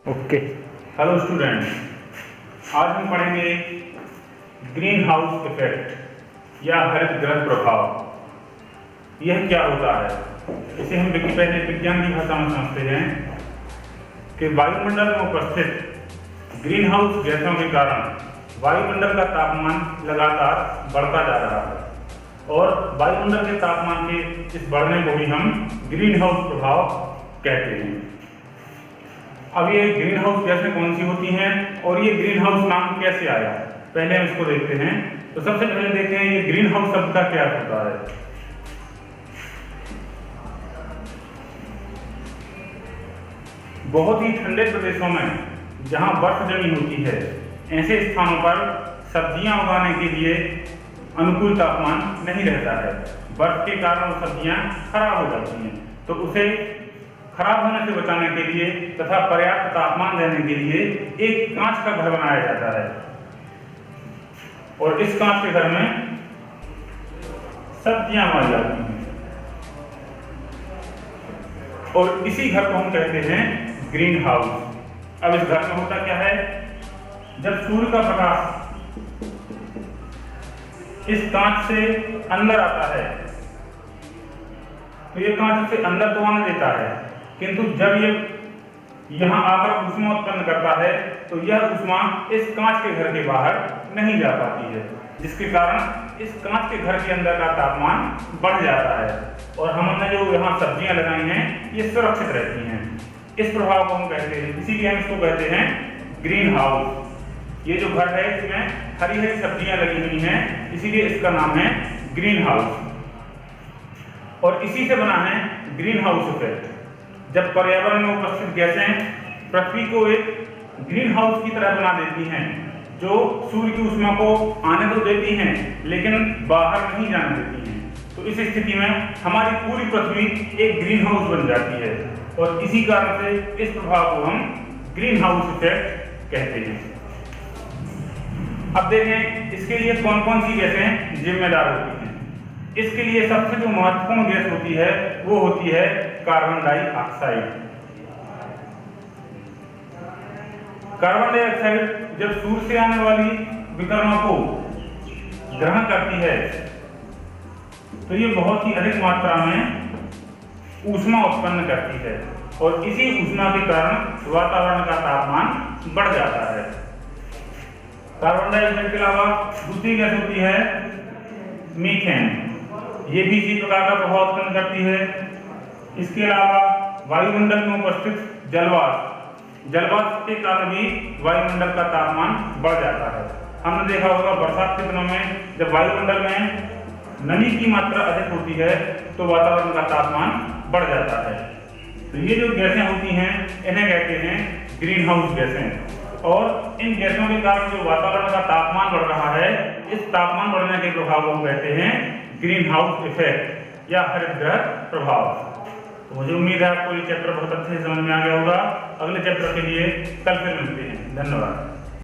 Okay. Hello students, आज हम पढ़ेंगे ग्रीन हाउस इफेक्ट या हरित गृह प्रभाव। यह क्या होता है? इसे हम पहले विज्ञान की भाषा में समझते हैं कि वायुमंडल में उपस्थित ग्रीन हाउस गैसों के कारण वायुमंडल का तापमान लगातार बढ़ता जा रहा है और वायुमंडल के तापमान के इस बढ़ने को भी हम ग्रीन हाउस प्रभाव कहते हैं। अब ये ग्रीन हाउस गैसें कौन सी होती हैं और ये ग्रीन हाउस नाम कैसे आया, पहले हम इसको देखते हैं। तो सबसे पहले देखते हैं ये ग्रीन हाउस शब्द का क्या होता है। बहुत ही ठंडे प्रदेशों में जहां बर्फ जमी होती है, ऐसे स्थानों पर सब्जियां उगाने के लिए अनुकूल तापमान नहीं रहता है। बर्फ के कारण वो सब्जियां खराब हो जाती हैं, तो उसे खराब होने से बचाने के लिए तथा पर्याप्त तापमान देने के लिए एक कांच का घर बनाया जाता है और इस कांच के घर में सब्जियां उगाई जाती हैं और इसी घर को हम कहते हैं ग्रीन हाउस। अब इस घर में होता क्या है, जब सूर्य का प्रकाश इस कांच से अंदर आता है तो ये कांच उसे अंदर तो आने देता है, किंतु जब ये यहाँ आकर ऊष्मा उत्पन्न करता है तो यह ऊष्मा इस कांच के घर के बाहर नहीं जा पाती है, जिसके कारण इस कांच के घर के अंदर का तापमान बढ़ जाता है और हमने जो यहाँ सब्जियां लगाई हैं ये सुरक्षित रहती हैं। इस प्रभाव को हम कहते हैं, इसीलिए हम इसको कहते हैं ग्रीन हाउस। ये जो घर है इसमें हरी हरी सब्जियां लगी हुई हैं, इसीलिए इसका नाम है ग्रीन हाउस और इसी से बना है ग्रीन हाउस इफेक्ट। जब पर्यावरण में उपस्थित गैसें पृथ्वी को एक ग्रीन हाउस की तरह बना देती हैं, जो सूर्य की ऊष्मा को आने तो देती हैं लेकिन बाहर नहीं जाने देती हैं, तो इस स्थिति में हमारी पूरी पृथ्वी एक ग्रीन हाउस बन जाती है और इसी कारण से इस प्रभाव को हम ग्रीन हाउस इफेक्ट कहते हैं। अब देखें इसके लिए कौन कौन सी गैसें जिम्मेदार होती हैं। इसके लिए सबसे जो महत्वपूर्ण गैस होती है वो होती है कार्बन डाइऑक्साइड। कार्बन डाइऑक्साइड जब सूर्य से आने वाली विकिरणों को ग्रहण करती है तो ये बहुत ही अधिक मात्रा में ऊष्मा उत्पन्न करती है और इसी ऊष्मा के कारण वातावरण का तापमान बढ़ जाता है। कार्बन डाइऑक्साइड के अलावा दूसरी गैस होती है मीथेन, ये भी इसी प्रकार का प्रभाव उत्पन्न करती है। इसके अलावा वायुमंडल में उपस्थित जलवाष्प के कारण भी वायुमंडल का तापमान बढ़ जाता है। हमने देखा होगा बरसात के दिनों में जब वायुमंडल में नमी की मात्रा अधिक होती है तो वातावरण का तापमान बढ़ जाता है। तो ये जो गैसें होती हैं इन्हें कहते हैं ग्रीन हाउस गैसें और इन गैसों के कारण जो वातावरण का तापमान बढ़ रहा है, इस तापमान बढ़ने के प्रभाव को कहते हैं ग्रीन हाउस इफेक्ट या हरित गृह प्रभाव। तो मुझे उम्मीद है आपको ये चैप्टर बहुत अच्छे से समझ में आ गया होगा। अगले चैप्टर के लिए कल फिर मिलते हैं। धन्यवाद।